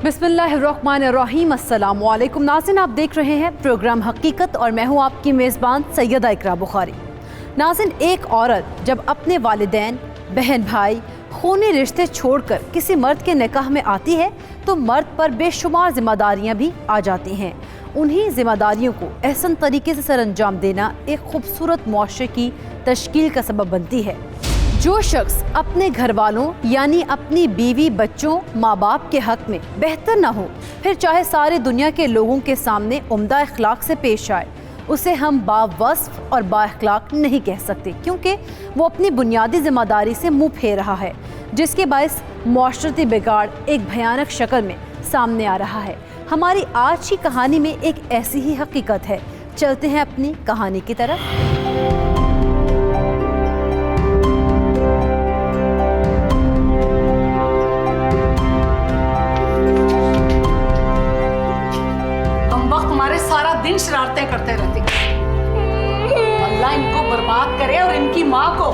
बिस्मिल्लाहिर्रहमानिर्रहीम। अस्सलाम वालेकुम नाज़रीन, आप देख रहे हैं प्रोग्राम हकीकत और मैं हूं आपकी मेज़बान सैयदा इकरा बुखारी। नाज़रीन, एक औरत जब अपने वालिदैन, बहन भाई, खूनी रिश्ते छोड़कर किसी मर्द के निकाह में आती है तो मर्द पर बेशुमार जिम्मेदारियां भी आ जाती हैं। उन्हीं जिम्मेदारियों को एहसन तरीके से सरअंजाम देना एक खूबसूरत मुआशरे की तश्कील का सबब बनती है। जो शख्स अपने घर वालों यानी अपनी बीवी, बच्चों, माँ बाप के हक में बेहतर ना हो, फिर चाहे सारी दुनिया के लोगों के सामने उम्दा अखलाक से पेश आए, उसे हम बावस्फ और बाअखलाक नहीं कह सकते, क्योंकि वो अपनी बुनियादी जिम्मेदारी से मुँह फेर रहा है, जिसके बायस मुआशरती बिगाड़ एक भयानक शक्ल में सामने आ रहा है। हमारी आज की कहानी में एक ऐसी ही हकीकत है। चलते हैं अपनी कहानी की तरफ। सारा दिन शरारतें करते रहते, अल्लाह इनको बर्बाद करे और इनकी माँ को।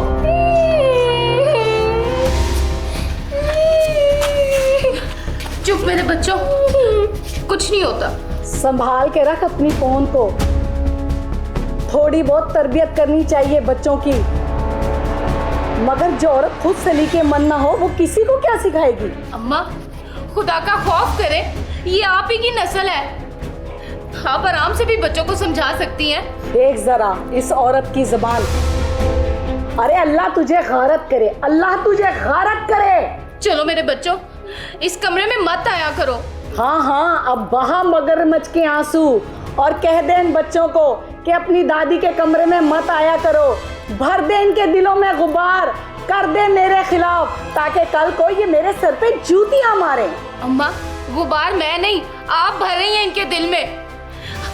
चुप मेरे बच्चों, कुछ नहीं होता। संभाल के रख अपनी फोन को। थोड़ी बहुत तरबियत करनी चाहिए बच्चों की, मगर जो औरत खुद सलीके मन ना हो वो किसी को क्या सिखाएगी। अम्मा, खुदा का खौफ करे, ये आप ही की नस्ल है। आप आराम से भी बच्चों को समझा सकती हैं। देख जरा इस औरत की जुबान। अरे अल्लाह तुझे गारत करे, अल्लाह तुझे गारत करे। चलो मेरे बच्चों, इस कमरे में मत आया करो। हाँ हाँ, अब बहा मगरमच्छ के आंसू और कह दे इन बच्चों को कि अपनी दादी के कमरे में मत आया करो। भर दे इनके दिलों में गुबार, कर दे मेरे खिलाफ, ताकि कल को ये मेरे सर पे जूतियां मारे। अम्मा, गुबार मैं नहीं, आप भर रही हैं इनके दिल में।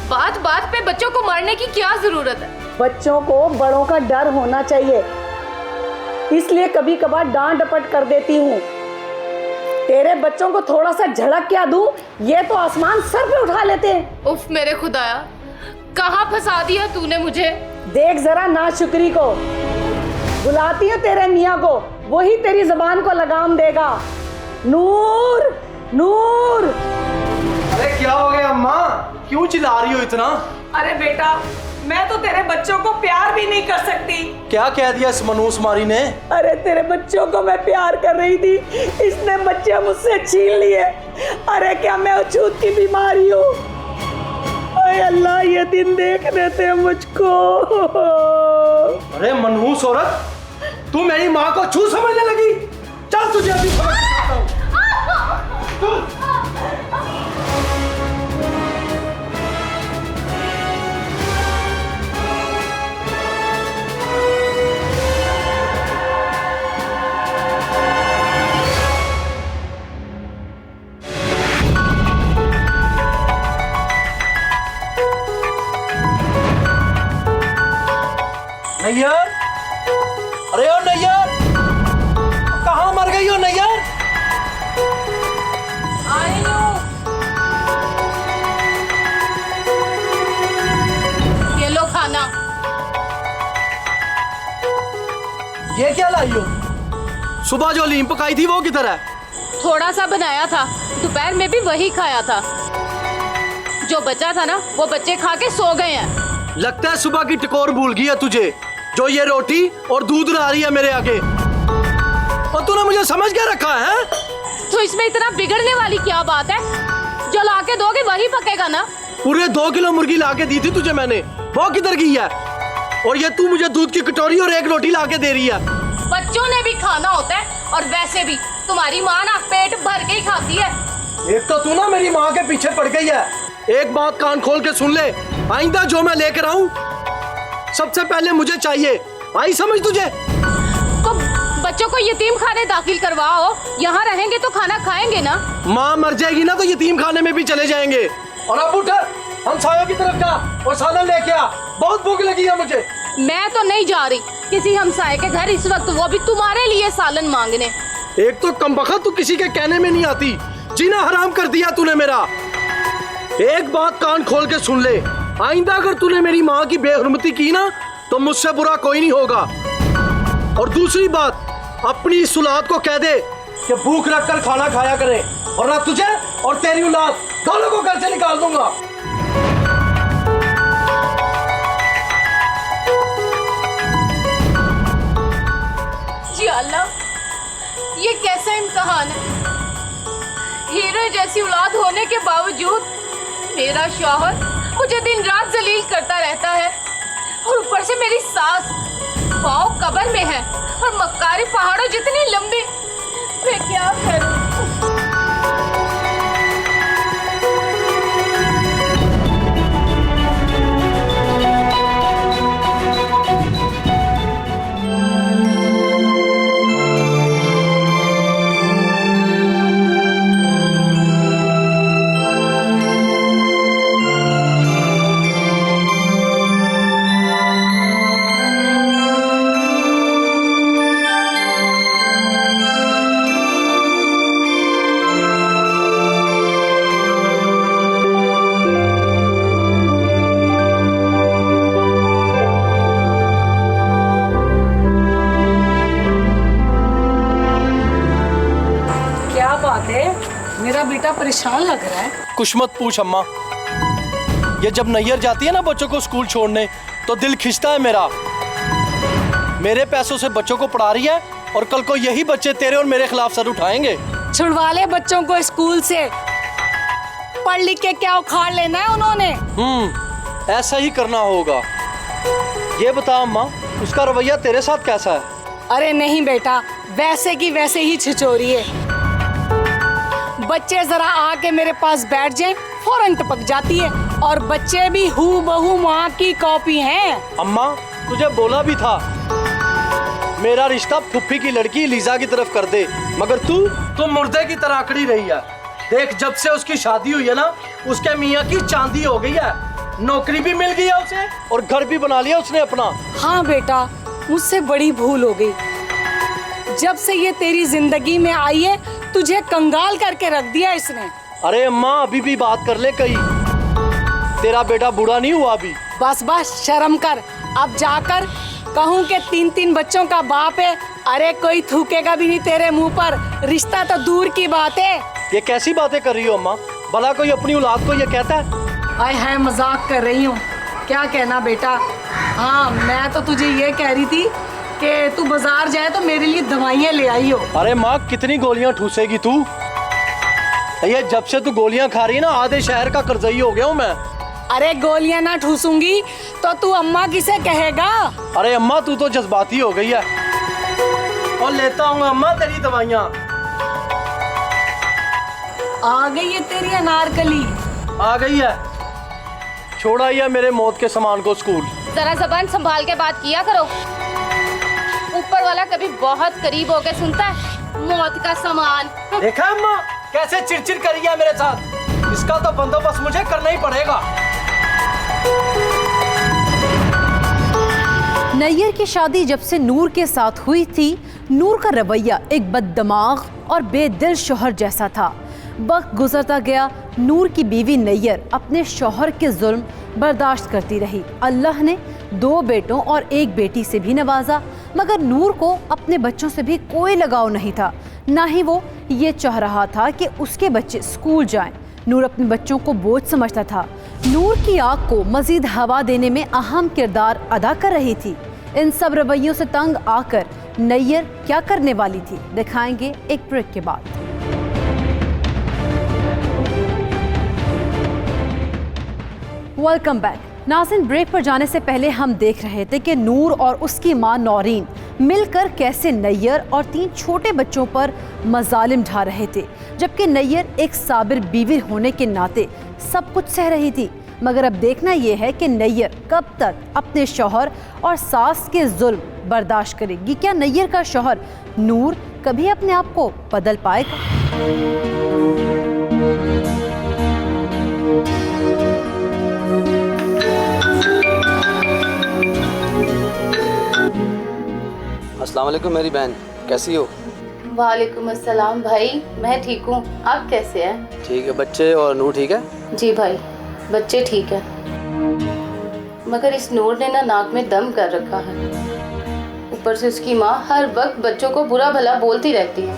बात बात पे बच्चों को मारने की क्या जरूरत है। बच्चों को बड़ों का डर होना चाहिए, इसलिए कभी कभार डांट डपट कर देती हूँ। तेरे बच्चों को थोड़ा सा झड़क क्या दूं, ये तो आसमान सर पे उठा लेते हैं। उफ मेरे खुदाया, कहाँ फंसा दिया तूने मुझे। देख जरा नाशुक्री को, बुलाती है तेरे मियाँ को, वही तेरी जुबान को लगाम देगा। नूर नूर। अरे क्या हो गया अम्मा, क्यों चिल्ला रही हो इतना? अरे बेटा, मैं तो तेरे बच्चों को प्यार भी नहीं कर सकती। क्या कह दिया इस मनूस मारी ने? अरे तेरे बच्चों को मैं प्यार कर रही थी, इसने बच्चे मुझसे छीन लिए। अरे क्या मैं अछूत की बीमारी हूँ? अरे अल्लाह, ये दिन देख देते मुझको। अरे मनहूस औरत, तू मेरी माँ को छू समझने लगी? चल तुझे अभी समझ सिखाता हूँ। नैयर, अरे ओ नैयर, कहाँ मर गई हो नैयर? आई हूँ। ये लो खाना। ये क्या लाई हो? सुबह जो लीम पकाई थी वो किधर है? थोड़ा सा बनाया था, दोपहर में भी वही खाया था। जो बचा था ना, वो बच्चे खा के सो गए हैं। लगता है सुबह की टकोर भूल गई है तुझे, जो ये रोटी और दूध ला रही है मेरे आगे। और तूने मुझे समझ के रखा है? तो इसमें इतना बिगड़ने वाली क्या बात है? जो ला के दोगे वही पकेगा ना। पूरे 2 किलो मुर्गी ला के दी थी तुझे मैंने, वो किधर गई है? और ये तू मुझे दूध की कटोरी और 1 रोटी ला के दे रही है। बच्चों ने भी खाना होता है, और वैसे भी तुम्हारी माँ ना पेट भर के ही खाती है। एक तो तू ना मेरी माँ के पीछे पड़ गई है। एक बात कान खोल के सुन ले, आइंदा जो मैं लेकर आऊं सबसे पहले मुझे चाहिए। आई समझ तुझे? तो बच्चों को यतीम खाने दाखिल करवाओ, यहाँ रहेंगे तो खाना खाएंगे ना। माँ मर जाएगी ना तो यतीम खाने में भी चले जाएंगे। और अब उठ, हम सायों की तरफ जा और सालन लेके आ, बहुत भूख लगी है मुझे। मैं तो नहीं जा रही किसी हमसाये के घर इस वक्त, वो भी तुम्हारे लिए सालन मांगने। एक तो कमबख्त तू किसी के कहने में नहीं आती, जीना हराम कर दिया तूने मेरा। एक बात कान खोल के सुन ले, आइंदा अगर तूने मेरी माँ की बेहुरमती की ना तो मुझसे बुरा कोई नहीं होगा। और दूसरी बात, अपनी इस औलाद को कह दे कि भूख रख कर खाना खाया करें, और ना तुझे और तेरी औलाद दोनों को घर से निकाल दूंगा। जी अल्लाह, ये कैसा इम्तिहान है। हीरे जैसी औलाद होने के बावजूद मेरा शौहर मुझे दिन रात जलील करता रहता है, और ऊपर से मेरी सास पाँव कब्र में है और मक्कारी पहाड़ों जितनी लंबी। मैं क्या करूं? मेरा बेटा परेशान लग रहा है। कुछ मत पूछ अम्मा, ये जब नैयर जाती है ना बच्चों को स्कूल छोड़ने, तो दिल खिंचता है मेरा। मेरे पैसों से बच्चों को पढ़ा रही है, और कल को यही बच्चे तेरे और मेरे खिलाफ सर उठाएंगे। छुड़वा ले बच्चों को स्कूल से, पढ़ लिख के क्या उखाड़ लेना है उन्होंने। ऐसा ही करना होगा। ये बता अम्मा, उसका रवैया तेरे साथ कैसा है? अरे नहीं बेटा, वैसे की वैसे ही छिचोरी है। बच्चे जरा आके मेरे पास बैठ जाएं, फौरन टपक जाती है, और बच्चे भी हूबहू माँ की कॉपी हैं। अम्मा, तुझे बोला भी था मेरा रिश्ता फुफ्फी की लड़की लीजा की तरफ कर दे, मगर तू मुर्दे की तरह आकड़ी रही है। देख, जब से उसकी शादी हुई है ना, उसके मियाँ की चांदी हो गई है। नौकरी भी मिल गई है उसे, और घर भी बना लिया उसने अपना। हाँ बेटा, मुझसे बड़ी भूल हो गई। जब से ये तेरी जिंदगी में आई है, तुझे कंगाल करके रख दिया इसने। अरे अम्मा, अभी भी बात कर ले कहीं, तेरा बेटा बूढ़ा नहीं हुआ अभी। बस बस शर्म कर, अब जाकर कहूँ कि 3-3 बच्चों का बाप है। अरे कोई थूकेगा भी नहीं तेरे मुंह पर, रिश्ता तो दूर की बात है। ये कैसी बातें कर रही हो अम्मा? भला कोई अपनी औलाद को ये कहता है? आय है, मजाक कर रही हूँ। क्या कहना बेटा। हाँ, मैं तो तुझे ये कह रही थी कि तू बाजार जाए तो मेरे लिए दवाइयाँ ले आई हो। अरे माँ, कितनी गोलियां ठूसेगी तू? ये जब से तू गोलियां खा रही है ना, आधे शहर का कर्जई हो गया हूँ मैं। अरे गोलियां ना ठूसूंगी तो तू अम्मा किसे कहेगा? अरे अम्मा, तू तो जज्बाती हो गई है। और लेता हूँ अम्मा तेरी दवाइयाँ। आ गई है तेरी अनारकली। आ गई है। छोड़ा ही है मेरे मौत के सामान को स्कूल। जरा जबान संभाल के बात किया करो। ऊपर वाला कभी बहुत करीब होके सुनता है मौत का सामान। देखा अम्मा कैसे चिड़चिड़ करी है मेरे साथ? इसका तो बंदोबस्त मुझे करना ही पड़ेगा। नैयर की शादी जब से नूर के साथ हुई थी, नूर का रवैया एक बददिमाग और बेदिल शौहर जैसा था। वक्त गुजरता गया, नूर की बीवी नैयर अपने शौहर के जुल्म बर्दाश्त करती रही। अल्लाह ने 2 बेटों और 1 बेटी से भी नवाजा, मगर नूर को अपने बच्चों से भी कोई लगाव नहीं था। ना ही वो ये चाह रहा था कि उसके बच्चे स्कूल जाएं। नूर अपने बच्चों को बोझ समझता था। नूर की आग को मजीद हवा देने में अहम किरदार अदा कर रही थी। इन सब रवैयों से तंग आकर नैयर क्या करने वाली थी, दिखाएंगे एक ब्रेक के बाद। Welcome back. नाज़रीन, ब्रेक पर जाने से पहले हम देख रहे थे कि नूर और उसकी मां नौरीन मिलकर कैसे नैयर और 3 छोटे बच्चों पर मजालिम ढा रहे थे, जबकि नैयर एक साबिर बीवी होने के नाते सब कुछ सह रही थी। मगर अब देखना यह है कि नैयर कब तक अपने शौहर और सास के जुल्म बर्दाश्त करेगी। क्या नैयर का शौहर नूर कभी अपने आप को बदल पाएगा? अस्सलाम वालेकुम मेरी बहन, कैसी हो? वालेकुम अस्सलाम भाई, मैं ठीक हूँ। आप कैसे हैं? ठीक है। बच्चे और नूर ठीक है? जी भाई, बच्चे ठीक है, मगर इस नूर ने ना नाक में दम कर रखा है। ऊपर से उसकी माँ हर वक्त बच्चों को बुरा भला बोलती रहती है।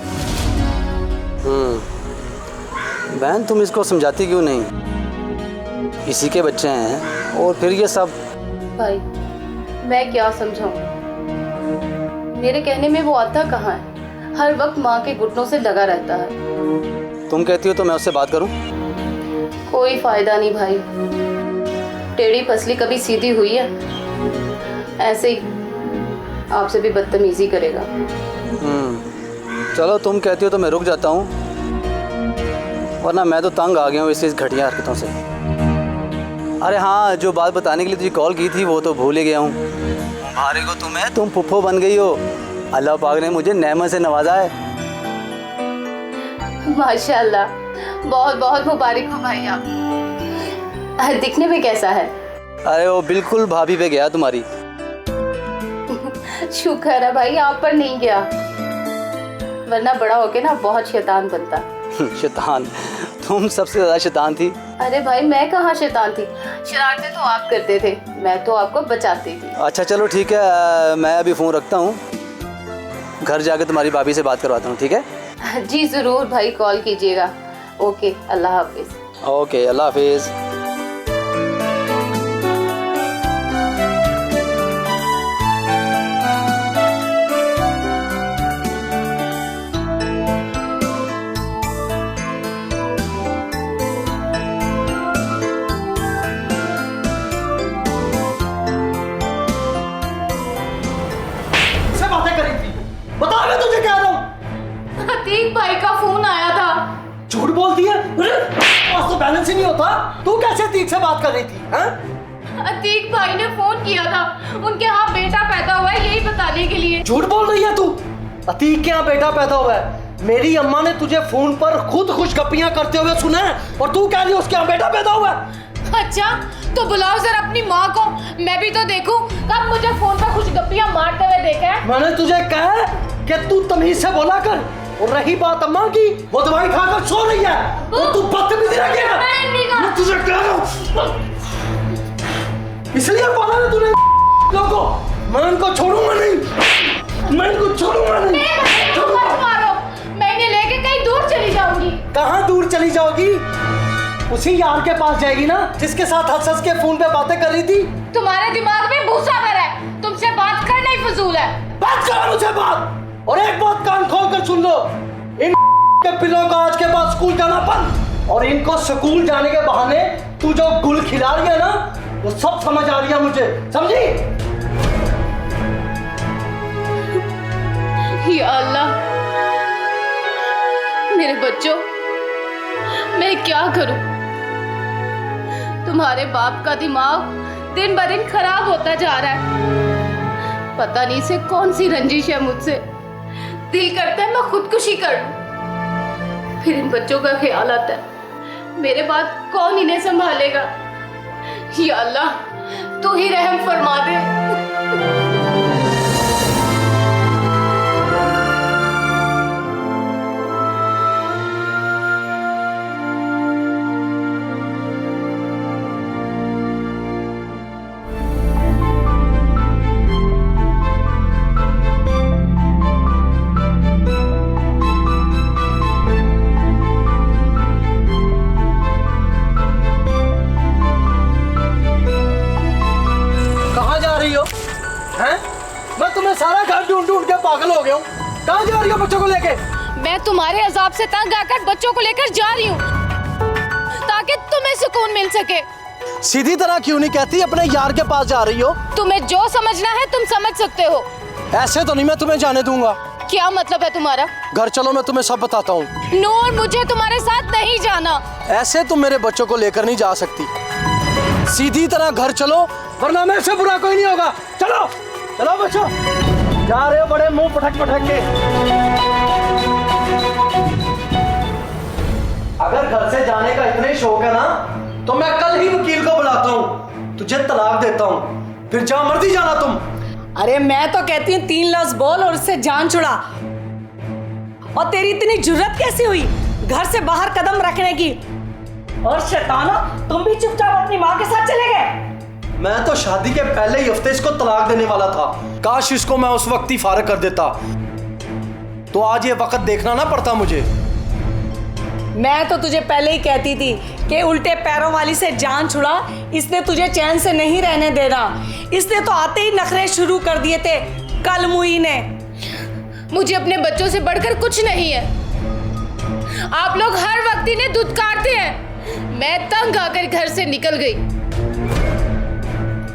बहन तुम इसको समझाती क्यों नहीं? इसी के बच्चे हैं और फिर ये सब। भाई मैं क्या समझाऊं, मेरे कहने में वो आता कहाँ है? हर वक्त माँ के घुटनों से लगा रहता है। तुम कहती हो तो मैं उससे बात करूं? कोई फायदा नहीं भाई, टेढ़ी पसली कभी सीधी हुई है? ऐसे ही आपसे भी बदतमीजी करेगा। चलो तुम कहती हो तो मैं रुक जाता हूँ, वरना मैं तो तंग आ गया हूँ इस घटिया हरकतों से। अरे हाँ, जो बात बताने के लिए तुझे कॉल की थी वो तो भूल ही गया हूँ। मुबारक हो तुम्हें, तुम फुफ्फो बन गई हो। अल्लाह पाक ने मुझे नेमत से नवाजा है। माशाल्लाह, बहुत बहुत मुबारक हो भाई आप। दिखने में कैसा है? अरे वो बिल्कुल भाभी पे गया तुम्हारी। शुक्र है भाई आप पर नहीं गया, वरना बड़ा होके ना बहुत शैतान बनता। शैतान? तुम सबसे ज्यादा शैतान थी। अरे भाई मैं कहाँ शैतान थी, शरारतें तो आप करते थे, मैं तो आपको बचाती थी। अच्छा चलो ठीक है, मैं अभी फ़ोन रखता हूँ, घर जाके तुम्हारी भाभी से बात करवाता हूँ, ठीक है? जी ज़रूर भाई, कॉल कीजिएगा। ओके, अल्लाह हाफिज़। ओके, अल्लाह हाफिज़। बता, मैं तुझे कह रहा हूँ। अतीक भाई का फोन आया था। झूठ बोलती है, आज तो बैलेंस ही नहीं होता। तू कैसे अतीक से बात कर रही थी? अतीक भाई ने फोन किया था, उनके यहाँ बेटा पैदा हुआ है, यही बताने के लिए। झूठ बोल रही है तू। अतीक के यहाँ बेटा पैदा हुआ है? मेरी अम्मा ने तुझे फोन पर खुद खुशगपियां करते हुए सुना है और तू कह रही है उसके यहाँ बेटा पैदा हुआ है? अच्छा तो बुलाओ जरा अपनी माँ को, मैं भी तो देखूं कब मुझे फोन पर खुशगपियां मारते हुए देखा है। मैंने तुझे कहा है कि तू तमीज से बोला कर। और रही बात अम्मा की, वो दवाई खाकर सो रही है और तू बदतमीजी रखेगा। मैं तुझे कह रहा हूँ, इसलिए बोला ना तूने लोगों, मैं इनको छोड़ूंगा नहीं, मैं इनको छोड़ूंगा नहीं। मारो, मैं इन्हें लेके कहीं दूर चली जाऊंगी। कहाँ दूर चली जाओगी? उसी यार के पास जाएगी ना जिसके साथ हंस के फोन पे बातें कर रही थी। तुम्हारे दिमाग में भूसा भरा है, तुमसे बात करना ही फजूल है। बात करो मुझे बात। और एक बात कान खोल कर सुन लो, इन के पिलों का आज के बाद स्कूल जाना बंद। और इनको स्कूल जाने के बहाने तू जो गुल खिला रही है ना, वो सब समझ आ रही है मुझे, समझी? या अल्लाह, मेरे बच्चों, मैं क्या करूं? तुम्हारे बाप का दिमाग दिन ब दिन खराब होता जा रहा है। पता नहीं से कौन सी रंजिश है मुझसे, दिल करता है मैं खुदकुशी कर लूं। फिर इन बच्चों का ख्याल आता है, मेरे बाद कौन इन्हें संभालेगा? या अल्लाह, तू ही रहम फरमा दे। सारा घर ढूंढ ढूंढ के पागल हो गया हूँ। कहाँ जा रही हो बच्चों को लेके? मैं तुम्हारे अजाब से तंग आकर बच्चों को लेकर जा रही हूँ ताकि तुम्हें सुकून मिल सके। सीधी तरह क्यों नहीं कहती अपने यार के पास जा रही हो? तुम्हें जो समझना है तुम समझ सकते हो। ऐसे तो नहीं मैं तुम्हें जाने दूंगा। क्या मतलब है तुम्हारा? घर चलो, मैं तुम्हें सब बताता हूँ। नूर, मुझे तुम्हारे साथ नहीं जाना। ऐसे तुम मेरे बच्चों को लेकर नहीं जा सकती। सीधी तरह घर चलो, वरना मेरे से बुरा कोई नहीं होगा। चलो चलो बच्चों, जा रहे हो बड़े मुंह पटक पटक के। अगर घर से जाने का इतना ही शौक है ना, तो मैं कल ही वकील को बुलाता हूँ, तुझे तलाक देता हूँ, फिर जहाँ मर्जी जाना तुम। अरे मैं तो कहती हूँ 3 लफ्ज बोल और उससे जान छुड़ा। और तेरी इतनी जुर्रत कैसी हुई घर से बाहर कदम रखने की? और शैतानो, तुम भी चुपचाप अपनी माँ के साथ चले गए। मैं तो शादी के पहले ही हफ्ते इसको तलाक देने वाला था। काश इसको मैं उस वक्त ही फारग कर देता, तो आज ये वक्त देखना ना पड़ता मुझे। मैं तो तुझे पहले ही कहती थी कि उल्टे पैरों वाली से जान छुड़ा, इसने तुझे चैन से नहीं रहने देना। इसने तो आते ही नखरे शुरू कर दिए थे कल मुई ने। मुझे अपने बच्चों से बढ़कर कुछ नहीं है। आप लोग हर वक्त इन्हें धुतकारते हैं। मैं तंग आकर घर से निकल गई।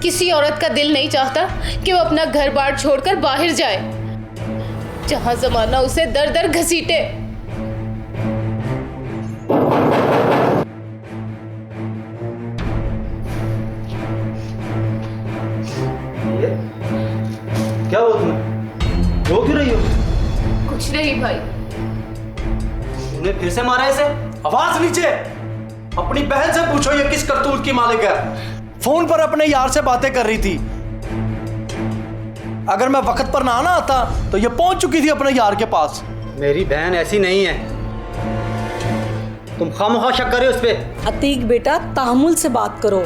किसी औरत का दिल नहीं चाहता कि वो अपना घर बार छोड़कर बाहर जाए, जहां जमाना उसे दर दर घसीटे। क्या हुआ तुम्हें? रो क्यों रही हो? कुछ नहीं भाई। तूने फिर से मारा इसे? आवाज नीचे। अपनी बहन से पूछो ये किस करतूत की मालिक है। फोन पर अपने यार से बातें कर रही थी। अगर मैं वक्त पर ना आता तो ये पहुंच चुकी थी अपने यार के पास। मेरी बहन ऐसी नहीं है, तुम खामखा शक कर रहे हो उस पे। अतीक बेटा, तामुल से बात करो,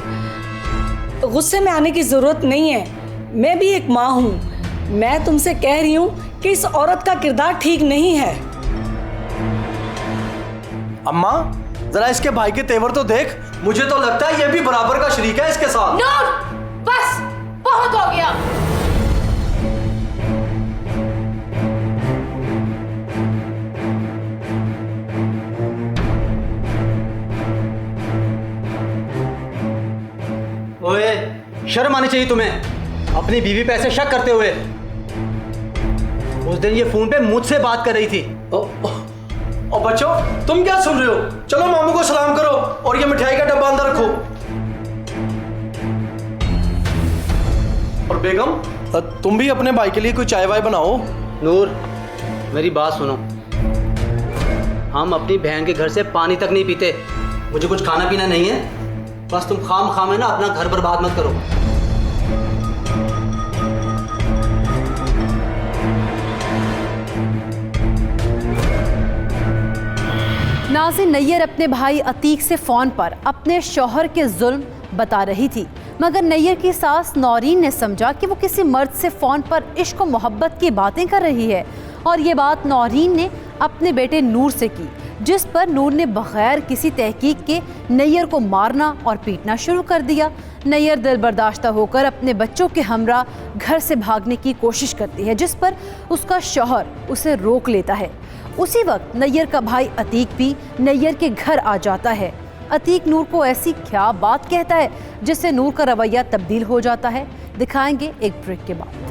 गुस्से में आने की जरूरत नहीं है। मैं भी एक माँ हूँ। मैं तुमसे कह रही हूँ कि इस औरत का किरदार ठीक नहीं है। अम्मा जरा इसके भाई के तेवर तो देख। मुझे तो लगता है ये भी बराबर का शरीक है इसके साथ। नूर, बस बहुत हो गया। ओए, शर्म आनी चाहिए तुम्हें अपनी बीवी पे ऐसे शक करते हुए। उस दिन ये फोन पे मुझसे बात कर रही थी। और बच्चों तुम क्या सुन रहे हो? चलो मामू को सलाम करो और ये मिठाई का डब्बा अंदर रखो। और बेगम तुम भी अपने भाई के लिए कोई चाय वाय बनाओ। नूर, मेरी बात सुनो, हम अपनी बहन के घर से पानी तक नहीं पीते। मुझे कुछ खाना पीना नहीं है, बस तुम खाम है ना अपना घर बर्बाद मत करो। नाज़िन नैयर अपने भाई अतीक से फ़ोन पर अपने शौहर के जुल्म बता रही थी, मगर नैयर की सास नौरीन ने समझा कि वो किसी मर्द से फ़ोन पर इश्क और मोहब्बत की बातें कर रही है। और ये बात नौरीन ने अपने बेटे नूर से की, जिस पर नूर ने बगैर किसी तहकीक के नैयर को मारना और पीटना शुरू कर दिया। नैयर दिल बर्दाश्ता होकर अपने बच्चों के हमरा घर से भागने की कोशिश करती है, जिस पर उसका शौहर उसे रोक लेता है। उसी वक्त नैयर का भाई अतीक भी नैयर के घर आ जाता है। अतीक नूर को ऐसी क्या बात कहता है जिससे नूर का रवैया तब्दील हो जाता है, दिखाएंगे एक ब्रेक के बाद।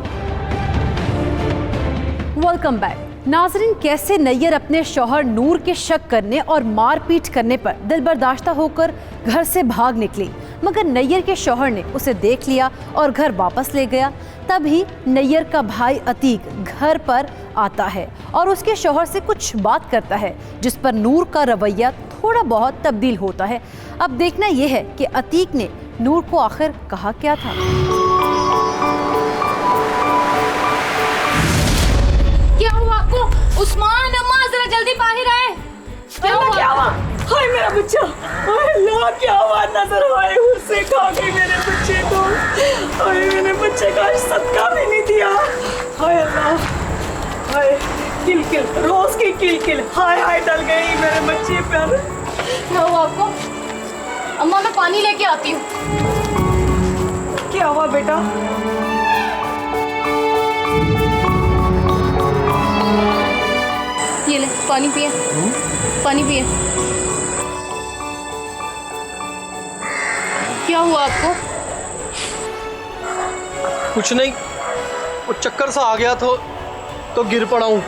Welcome back. नाजरीन, कैसे नैयर अपने शौहर नूर के शक करने और मारपीट करने पर दिलबर्दाश्ता होकर घर से भाग निकली, मगर नैयर के शौहर ने उसे देख लिया और घर वापस ले गया। तभी नैयर का भाई अतीक घर पर आता है और उसके शौहर से कुछ बात करता है, जिस पर नूर का रवैया थोड़ा बहुत तब्दील होता है। अब देखना यह है कि अतीक ने नूर को आखिर कहा क्या था। क्या हुआ आपको? उस्मान, अम्मा जरा जल्दी बाहर आए। क्या हुआ? हाय मेरा बच्चा, हाय अल्लाह, क्या हुआ? नजर आए उससे खा गई मेरे बच्चे को। हाय मेरे बच्चे का सदका भी नहीं दिया। हाय अल्लाह, हाय किल किल, रोज की किल किल, हाय हाय डल गई मेरे बच्चे पर। क्या हुआ आपको? अम्मा मैं पानी लेके आती हूँ। क्या हुआ बेटा? ये ले पानी पिए, पानी पिए। क्या हुआ आपको? कुछ नहीं, वो चक्कर सा आ गया तो गिर पड़ा हूँ।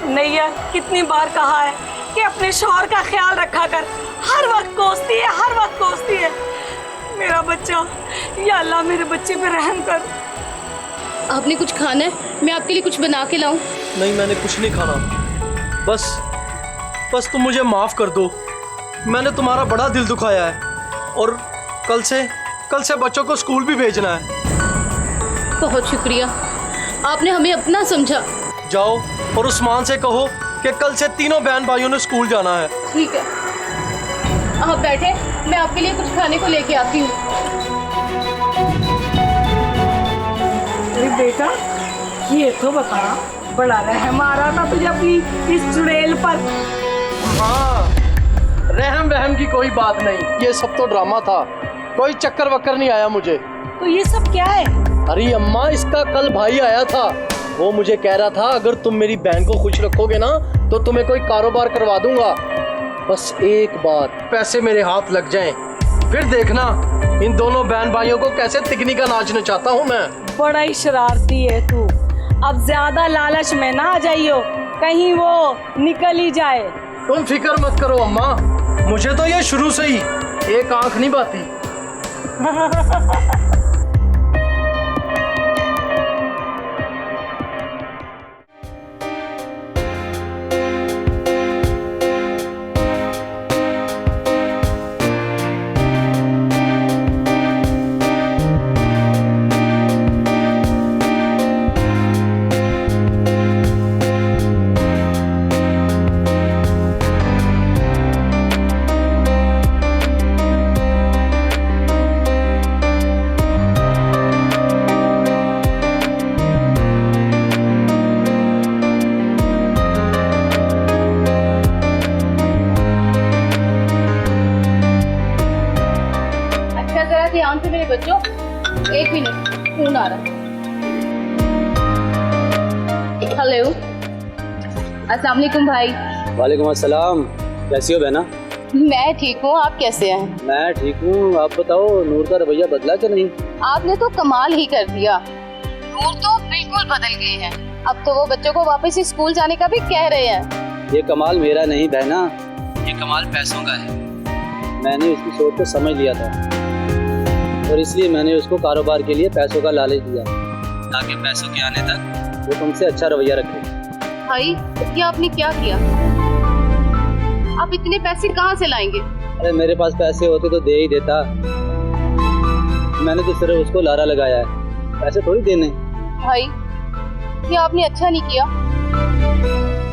नैया, कितनी बार कहा है कि अपने शौहर का ख्याल रखा कर। हर वक्त कोसती है, हर वक्त कोसती है। मेरा बच्चा, या अल्लाह मेरे बच्चे पे रहम कर। आपने कुछ खाना है? मैं आपके लिए कुछ बना के लाऊं? नहीं, मैंने कुछ नहीं खाना। बस तुम मुझे माफ़ कर दो। मैंने तुम्हारा बड़ा दिल दुखाया है और कल से बच्चों को स्कूल भी भेजना है। बहुत शुक्रिया, आपने हमें अपना समझा। जाओ और उस्मान से कहो कि कल से तीनों बहन भाइयों ने स्कूल जाना है। ठीक है, आप बैठे, मैं आपके लिए कुछ खाने को लेके आती हूँ। अरे बेटा, ये तो बता, बड़ा रहम आ रहा था तुझे अपनी इस चुड़ैल पर। हाँ, रहम वहम की कोई बात नहीं, ये सब तो ड्रामा था, कोई चक्कर वक्कर नहीं आया मुझे। तो ये सब क्या है? अरे अम्मा, इसका कल भाई आया था, वो मुझे कह रहा था अगर तुम मेरी बहन को खुश रखोगे ना तो तुम्हें कोई कारोबार करवा दूंगा। बस एक बार पैसे मेरे हाथ लग जाएं, फिर देखना इन दोनों बहन भाइयों को कैसे तिकनी का नाच नचाता हूँ मैं। बड़ा ही शरारती है तू। अब ज्यादा लालच में ना आ जाइयो, कहीं वो निकल ही जाए। तुम फिक्र मत करो अम्मा, मुझे तो ये शुरू से ही एक आंख नहीं बाती। ध्यान से मेरे बच्चों, एक मिनट, फोन आ रहा है। हेलो, अस्सलाम वालेकुम भाई। वालेकुम अस्सलाम। कैसी हो बहना? मैं ठीक हूँ, आप कैसे हैं? मैं ठीक हूँ। आप बताओ, नूर का रवैया बदला कि नहीं? आपने तो कमाल ही कर दिया, नूर तो बिल्कुल बदल गए हैं। अब तो वो बच्चों को वापस स्कूल जाने का भी कह रहे हैं। ये कमाल मेरा नहीं बहना, ये कमाल पैसों का है। मैंने उसकी सोच को समझ लिया था और इसलिए मैंने उसको कारोबार के लिए पैसों का लालच दिया ताकि पैसों के आने तक वो तुमसे अच्छा रवैया रखे। भाई, ये आपने क्या किया? आप इतने पैसे कहाँ से लाएंगे? अरे मेरे पास पैसे होते तो दे ही देता, मैंने तो सिर्फ उसको लारा लगाया है, पैसे थोड़ी देने। भाई, ये आपने अच्छा नहीं किया।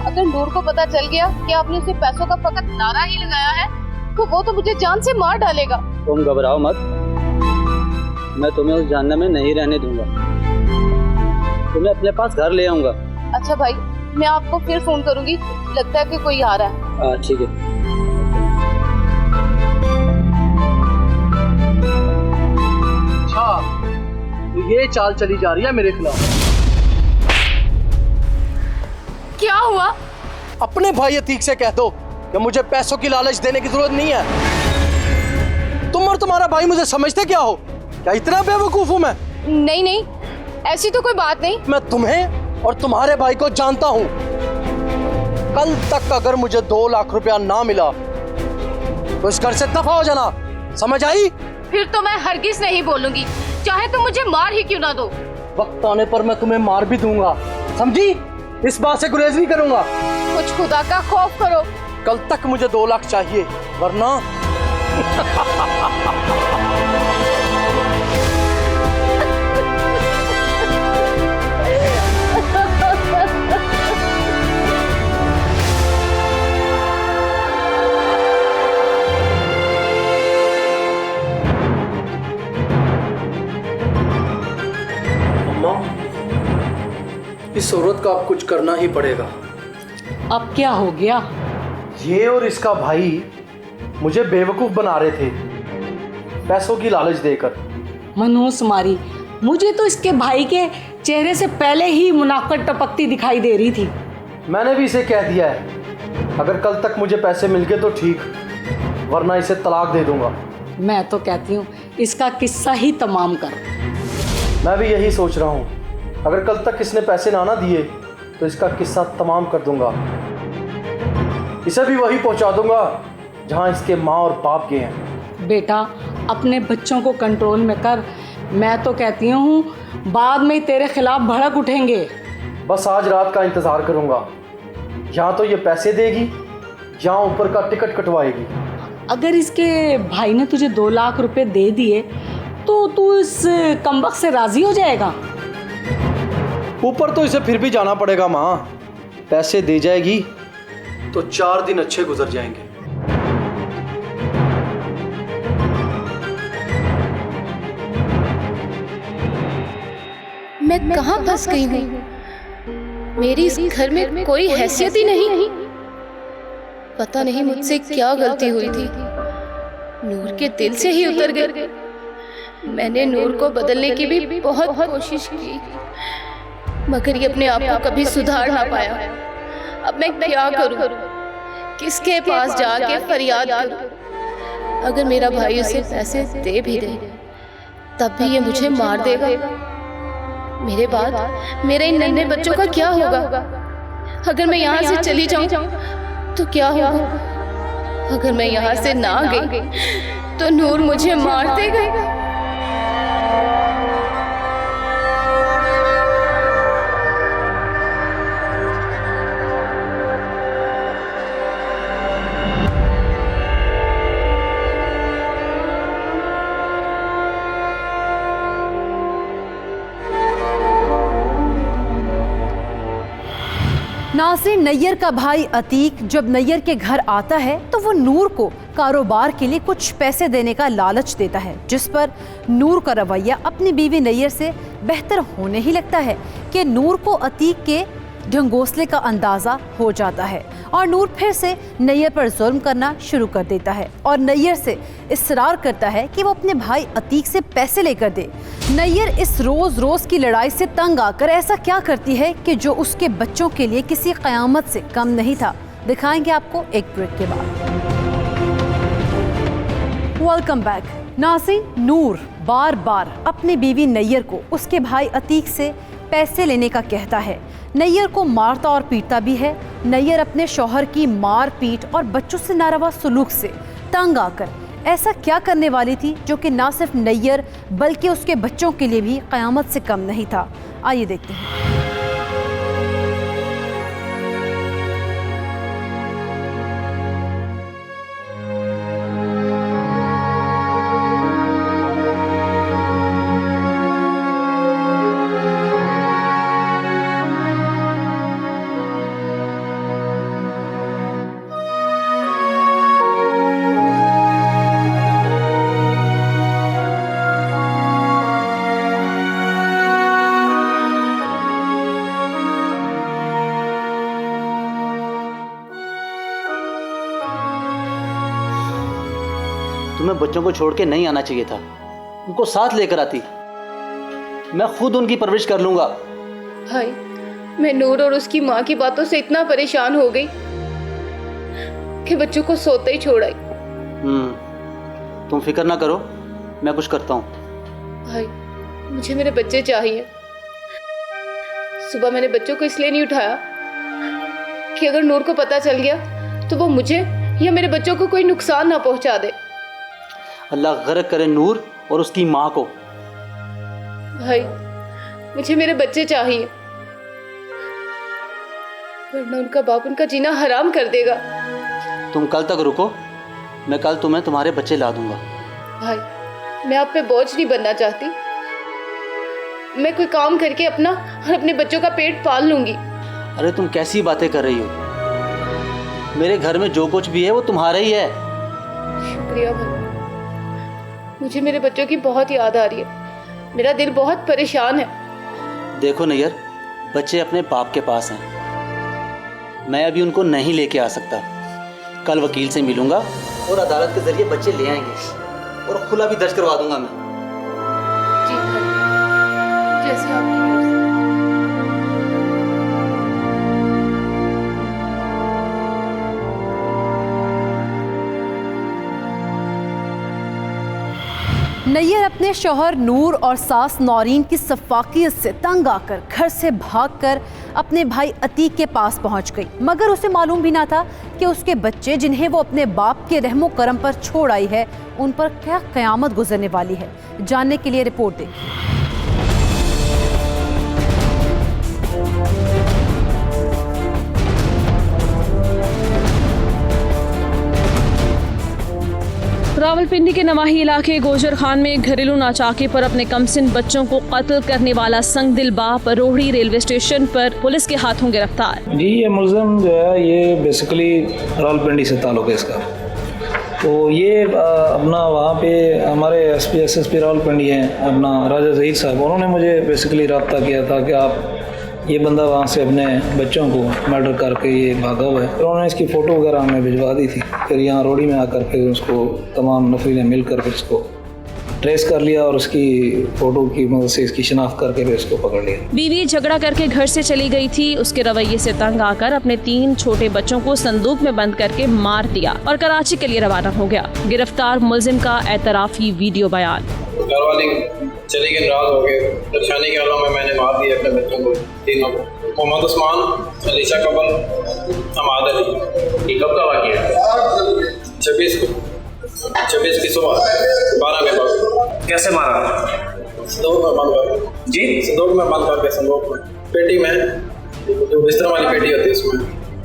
अगर नूर को पता चल गया कि आपने उसे पैसों का फकत लारा ही लगाया है तो वो तो मुझे जान से मार डालेगा। तुम घबराओ मत, मैं तुम्हें उस जहन्नम में नहीं रहने दूंगा, तुम्हें अपने पास घर ले आऊंगा। अच्छा भाई, मैं आपको फिर फोन करूंगी, लगता है कि कोई आ रहा है। हाँ ठीक है। अच्छा, तो ये चाल चली जा रही है मेरे खिलाफ। क्या हुआ? अपने भाई अतीक से कह दो कि मुझे पैसों की लालच देने की जरूरत नहीं है। तुम और तुम्हारा भाई मुझे समझते क्या हो? क्या इतना बेवकूफ हूं मैं? नहीं नहीं, ऐसी तो कोई बात नहीं। मैं तुम्हें और तुम्हारे भाई को जानता हूं। कल तक अगर मुझे 2 लाख रुपया ना मिला तो इस घर से दफा हो जाना, समझ आई? फिर तो मैं हरगिज नहीं बोलूंगी, चाहे तुम मुझे मार ही क्यों ना दो। वक्त आने पर मैं तुम्हें मार भी दूंगा, समझी? इस बात से गुरेज नहीं करूंगा। कुछ खुदा का खौफ करो। कल तक मुझे 2 लाख चाहिए, वरना इस औरत का अब कुछ करना ही पड़ेगा। अब क्या हो गया? ये और इसका भाई मुझे बेवकूफ बना रहे थे पैसों की लालच देकर। मनोज मारी, मुझे तो इसके भाई के चेहरे से पहले ही मुनाफिक टपकती दिखाई दे रही थी। मैंने भी इसे कह दिया है, अगर कल तक मुझे पैसे मिल गए तो ठीक, वरना इसे तलाक दे दूंगा। मैं तो कहती हूँ इसका किस्सा ही तमाम कर। मैं भी यही सोच रहा हूँ, अगर कल तक इसने पैसे ना दिए तो इसका किस्सा तमाम कर दूंगा। इसे भी वही पहुँचा दूंगा जहाँ इसके माँ और बाप गए हैं। बेटा, अपने बच्चों को कंट्रोल में कर। मैं तो कहती हूँ बाद में तेरे खिलाफ भड़क उठेंगे। बस आज रात का इंतज़ार करूँगा, यहाँ तो ये पैसे देगी, यहाँ ऊपर का टिकट कटवाएगी। अगर इसके भाई ने तुझे 2 लाख रुपए दे दिए तो तू इस कमबख्त से राजी हो जाएगा? ऊपर तो इसे फिर भी जाना पड़ेगा माँ। पैसे दे जाएगी तो 4 दिन अच्छे गुजर जाएंगे। मैं कहाँ फंस गई हूँ? मेरी इस घर में कोई हैसियत ही नहीं, पता नहीं मुझसे क्या गलती हुई थी, नूर के दिल से ही उतर गई। मैंने नूर को बदलने की भी बहुत कोशिश की, मगर ये अपने आप को कभी सुधार ना पाया। अब मैं क्या करूं? किसके पास जाके फरियाद करूं? अगर मेरा भाई उसे पैसे दे भी दे तब भी ये मुझे मार देगा। मेरे बाद मेरे इन नन्हे बच्चों का क्या होगा? अगर मैं यहाँ से चली जाऊं तो क्या होगा? अगर मैं यहाँ से ना गई तो नूर मुझे मार देगा। नाज़रीन, नैयर का भाई अतीक जब नैयर के घर आता है तो वो नूर को कारोबार के लिए कुछ पैसे देने का लालच देता है, जिस पर नूर का रवैया अपनी बीवी नैयर से बेहतर होने ही लगता है कि नूर को अतीक के ढंगोसले का अंदाज़ा हो जाता है और नूर फिर से नैयर पर जुल्म करना शुरू कर देता है और नैयर से इसरार करता है कि वो अपने भाई अतीक से पैसे लेकर दे। नैयर इस रोज़ रोज़ की लड़ाई से तंग आकर ऐसा क्या करती है कि जो उसके बच्चों के लिए किसी क़यामत से कम नहीं था। दिखाएंगे आपको एक ब्रेक के बाद। Welcome back. नाज़रीन, नूर बार बार अपनी बीवी नैयर को उसके भाई अतीक से पैसे लेने का कहता है। नैयर को मारता और पीटता भी है। नैयर अपने शौहर की मार पीट और बच्चों से नारवा सलूक से तंग आकर ऐसा क्या करने वाली थी जो कि ना सिर्फ नैयर बल्कि उसके बच्चों के लिए भी क़यामत से कम नहीं था। आइए देखते हैं। तुम्हें बच्चों को छोड़ के नहीं आना चाहिए था, उनको साथ लेकर आती। मैं खुद उनकी परवरिश कर लूंगा। भाई, मैं नूर और उसकी माँ की बातों से इतना परेशान हो गई कि बच्चों को सोते ही छोड़ आई। तुम फिक्र ना करो, मैं कुछ करता हूँ। भाई, मुझे मेरे बच्चे चाहिए। सुबह मैंने बच्चों को इसलिए नहीं उठाया कि अगर नूर को पता चल गया तो वो मुझे या मेरे बच्चों को कोई नुकसान ना पहुंचा दे। अल्लाह गर्क करे नूर और उसकी माँ को। भाई, मुझे मेरे बच्चे चाहिए, वरना उनका बाप उनका जीना हराम कर देगा। तुम कल तक रुको, मैं कल तुम्हें तुम्हारे बच्चे ला दूंगा। भाई, मैं आप पे बोझ नहीं बनना चाहती। मैं कोई काम करके अपना और अपने बच्चों का पेट पाल लूंगी। अरे तुम कैसी बातें कर रही हो? मेरे घर में जो कुछ भी है वो तुम्हारा ही है। शुक्रिया भाई, मुझे मेरे बच्चों की बहुत याद आ रही है। मेरा दिल बहुत परेशान है। देखो नैयर, बच्चे अपने बाप के पास हैं। मैं अभी उनको नहीं लेके आ सकता। कल वकील से मिलूंगा और अदालत के जरिए बच्चे ले आएंगे और खुला भी दर्ज करवा दूंगा मैं। जी भाई, जैसे आपकी मर्जी। नैयर अपने शौहर नूर और सास नौरीन की सफाकियत से तंग आकर घर से भागकर अपने भाई अतीक के पास पहुंच गई, मगर उसे मालूम भी ना था कि उसके बच्चे जिन्हें वो अपने बाप के रहमो करम पर छोड़ आई है उन पर क्या क़यामत गुजरने वाली है। जानने के लिए रिपोर्ट देखिए। रावलपिंडी के नवाही इलाके गोजर खान में एक घरेलू नाचाके पर अपने कमसिन बच्चों को कत्ल करने वाला संगदिल बाप रोहड़ी रेलवे स्टेशन पर पुलिस के हाथों गिरफ्तार। जी, ये मुलज़म जो है ये बेसिकली रावलपिंडी से ताल्लुक़ है इसका। तो ये अपना वहाँ पे हमारे SSP रावलपिंडी हैं अपना राजा ज़हीर साहब, उन्होंने मुझे बेसिकली रब्ता किया था कि आप ये बंदा वहाँ से अपने बच्चों को मर्डर करके ये भागा हुआ है। फिर उन्होंने इसकी फ़ोटो वगैरह हमें भिजवा दी थी। फिर यहाँ रोड़ी में आकर के उसको तमाम नफरी ने मिल कर इसको ट्रेस कर लिया और उसकी फ़ोटो की मदद से इसकी शिनाख्त करके फिर इसको पकड़ लिया। बीवी झगड़ा करके घर से चली गई थी। उसके रवैये से तंग आकर अपने 3 छोटे बच्चों को संदूक में बंद करके मार दिया और कराची के लिए रवाना हो गया। गिरफ्तार मुलजिम का एतराफ़ी वीडियो बयान। घर वाले चले गए, नाराज हो गए। परेशानी के हालों में मैंने मार दिया अपने बच्चों को, तीनों को। मोहम्मद उस्मान, अलीशा कबल, हमाद अली। कब का वाक़या है? 26 की सुबह 12 के बाद। कैसे मारा? संदूक में बंद कर जी, संदूक में बंद करके, संदूक में पेटी में, जो बिस्तर वाली पेटी होती है उसमें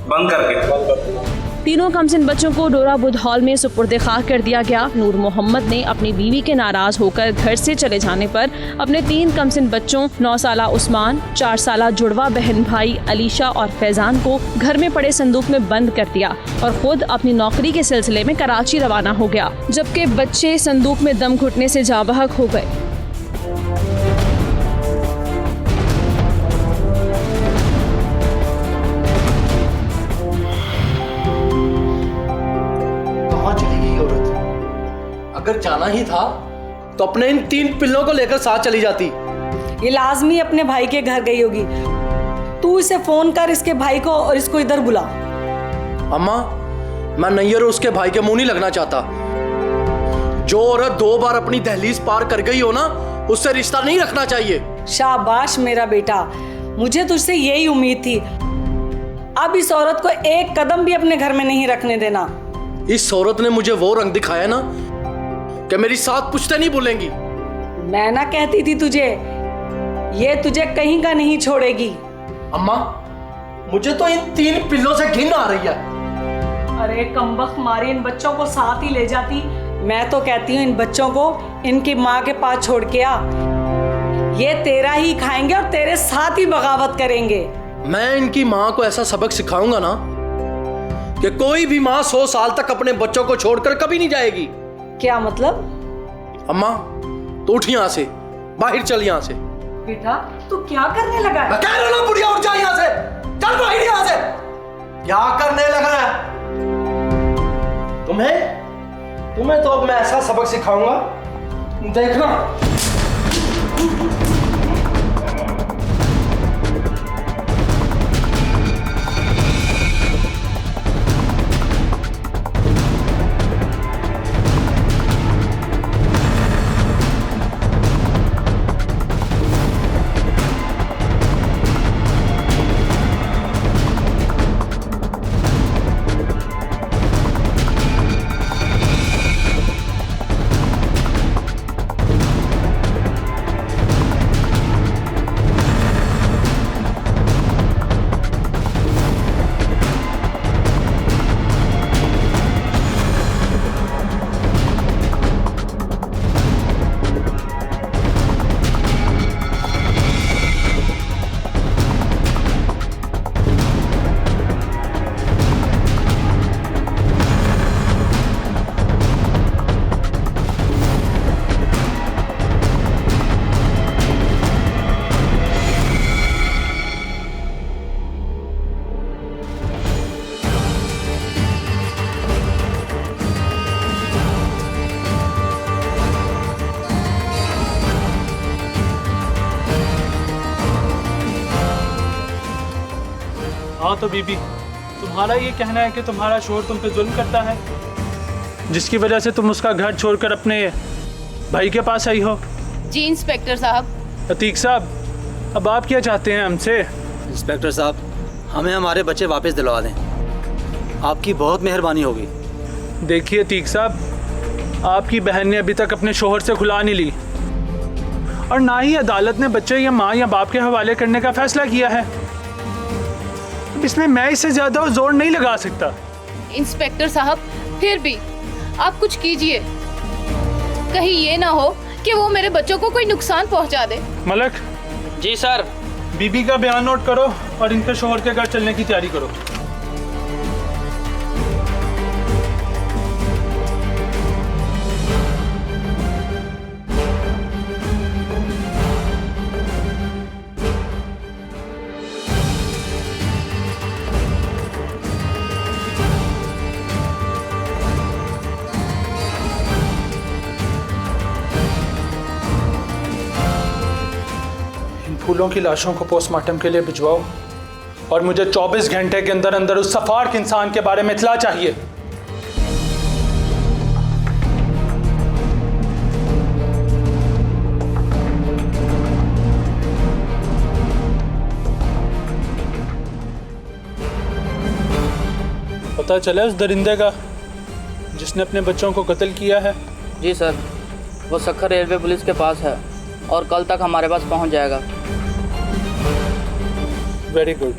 बंद करके। तीनों कमसिन बच्चों को डोरा बुध हॉल में सुपुर्द खाक कर दिया गया। नूर मोहम्मद ने अपनी बीवी के नाराज होकर घर से चले जाने पर अपने 3 कमसिन बच्चों 9 साला उस्मान, 4 साला जुड़वा बहन भाई अलीशा और फैजान को घर में पड़े संदूक में बंद कर दिया और खुद अपनी नौकरी के सिलसिले में कराची रवाना हो गया, जबकि बच्चे संदूक में दम घुटने से जाँ बहक हो गए। अगर जाना ही था तो अपने इन 3 पिल्लों को लेकर साथ चली जाती। ये लाजमी अपने भाई के घर गई होगी। तू इसे फोन कर, इसके भाई को, और इसको इधर बुला। अम्मा, मैं नैयर उसके भाई के मुंह नहीं लगना चाहता। जो औरत 2 बार अपनी दहलीज पार कर गई हो ना, उससे रिश्ता नहीं रखना चाहिए। शाबाश मेरा बेटा, मुझे तुझसे यही उम्मीद थी। अब इस औरत को एक कदम भी अपने घर में नहीं रखने देना। इस औरत ने मुझे वो रंग दिखाया ना कि मेरी साथ पूछते नहीं बोलेंगी। मैं ना कहती थी तुझे, ये तुझे कहीं का नहीं छोड़ेगी। अम्मा, मुझे तो इन 3 पिल्लों से घिन आ रही है। अरे कमबख्त मारी, इन बच्चों को साथ ही ले जाती। मैं तो कहती हूँ इन बच्चों को इनकी माँ के पास छोड़ के आ। ये तेरा ही खाएंगे और तेरे साथ ही बगावत करेंगे। मैं इनकी माँ को ऐसा सबक सिखाऊंगा ना कि कोई भी माँ 100 साल तक अपने बच्चों को छोड़कर कभी नहीं जाएगी। क्या मतलब? अम्मा, तो उठ यहाँ से, बाहर चल यहाँ से। बेटा तू क्या करने लगा है? मैं कह रहा हूँ बुढ़िया, उठ जा यहाँ से, चल बाहर यहाँ से। क्या करने लगा है? तुम्हें तो अब मैं ऐसा सबक सिखाऊंगा, देखना। हाँ तो बीबी, तुम्हारा ये कहना है कि तुम्हारा शोहर तुम पे जुल्म करता है, जिसकी वजह से तुम उसका घर छोड़कर अपने भाई के पास आई हो? जी इंस्पेक्टर साहब। अतीक साहब, अब आप क्या चाहते हैं हमसे? इंस्पेक्टर साहब, हमें हमारे बच्चे वापस दिलवा दें, आपकी बहुत मेहरबानी होगी। देखिए अतीक साहब, आपकी बहन ने अभी तक अपने शोहर से खुला नहीं ली और ना ही अदालत ने बच्चे या माँ या बाप के हवाले करने का फैसला किया है। इसमें मैं इससे ज्यादा जोर नहीं लगा सकता। इंस्पेक्टर साहब, फिर भी आप कुछ कीजिए, कहीं ये ना हो कि वो मेरे बच्चों को कोई नुकसान पहुंचा दे। मलक। जी सर। बीबी का बयान नोट करो और इनके शोहर के घर चलने की तैयारी करो। मकतूलों की लाशों को पोस्टमार्टम के लिए भिजवाओ और मुझे 24 घंटे के अंदर अंदर उस सफार्क इंसान के बारे में इत्तला चाहिए। पता चला उस दरिंदे का जिसने अपने बच्चों को कत्ल किया है? जी सर, वो सखर रेलवे पुलिस के पास है और कल तक हमारे पास पहुंच जाएगा। Very good.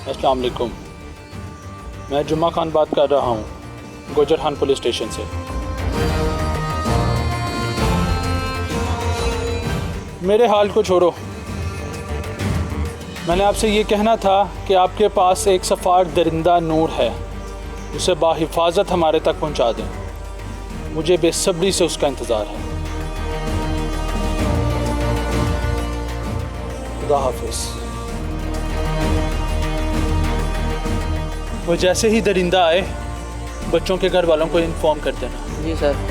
अस्सलाम वालेकुम, मैं जुम्मा खान बात कर रहा हूँ गोजरखान पुलिस स्टेशन से। मेरे हाल को छोड़ो, मैंने आपसे ये कहना था कि आपके पास एक सफार दरिंदा नूर है, उसे बाहिफाजत हमारे तक पहुंचा दें। मुझे बेसब्री से उसका इंतज़ार है। खुदा हाफिज़। वो जैसे ही दरिंदा आए बच्चों के घर वालों को इन्फॉर्म कर देना। जी सर।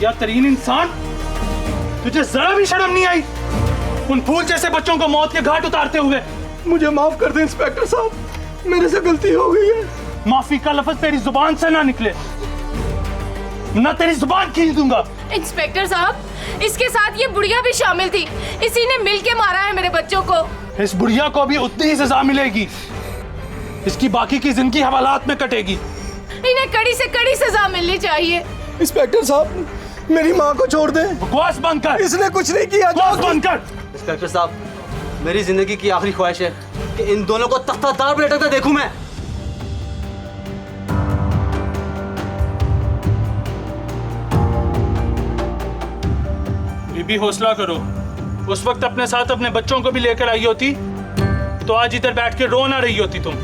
या तरीन इंसान, तुझे जरा भी शर्म नहीं आई उन फूल जैसे बच्चों को मौत के घाट उतारते हुए? मुझे माफ कर दें इंस्पेक्टर साहब, मेरे से गलती हो गई है। माफी का लफ्ज तेरी जुबान से ना निकले, ना तेरी जुबान खींच दूंगा। इंस्पेक्टर साहब, इसके साथ ये बुढ़िया भी शामिल थी, इसी ने मिलके मारा है मेरे बच्चों को। इस बुढ़िया को भी उतनी ही सजा मिलेगी, इसकी बाकी की जिंदगी हवालात में कटेगी। इन्हें कड़ी से कड़ी सजा मिलनी चाहिए। इंस्पेक्टर साहब, मेरी माँ को छोड़ दे। बकवास बंद कर। इसने कुछ नहीं किया। बकवास बंद कर। इंस्पेक्टर साहब, मेरी जिंदगी की आखिरी ख्वाहिश है कि इन दोनों को तख्तादार पर लटकता देखूं मैं। बीबी हौसला करो, उस वक्त अपने साथ अपने बच्चों को भी लेकर आई होती तो आज इधर बैठ के रो ना रही होती तुम।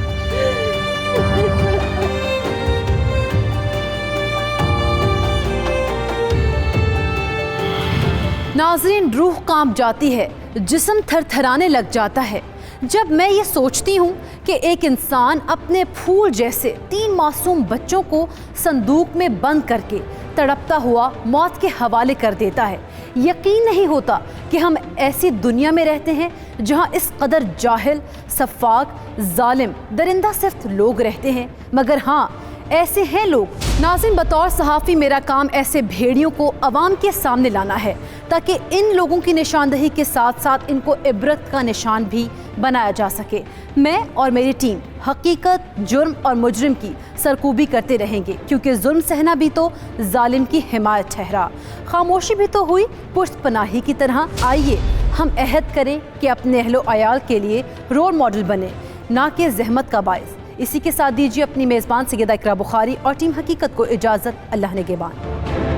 नाज़रीन, रूह कांप जाती है, जिस्म थरथराने लग जाता है जब मैं ये सोचती हूँ कि एक इंसान अपने फूल जैसे 3 मासूम बच्चों को संदूक में बंद करके तड़पता हुआ मौत के हवाले कर देता है। यकीन नहीं होता कि हम ऐसी दुनिया में रहते हैं जहाँ इस कदर जाहिल, सफाक, जालिम, दरिंदा सिर्फ लोग रहते हैं। मगर हाँ, ऐसे हैं लोग। नाज़रीन, बतौर सहाफ़ी मेरा काम ऐसे भेड़ियों को अवाम के सामने लाना है ताकि इन लोगों की निशानदही के साथ साथ इनको इबरत का निशान भी बनाया जा सके। मैं और मेरी टीम हकीकत, जुर्म और मुजरिम की सरकूबी करते रहेंगे, क्योंकि जुर्म सहना भी तो जालिम की हिमायत ठहरा, खामोशी भी तो हुई पुष्टपनाही की तरह। आइए हम अहद करें कि अपने अहलो अयाल के लिए रोल मॉडल बने, ना कि ज़हमत का बायस। इसी के साथ दीजिए अपनी मेज़बान सैयदा इकरा बुखारी और टीम हकीकत को इजाज़त। अल्लाह निगहबान।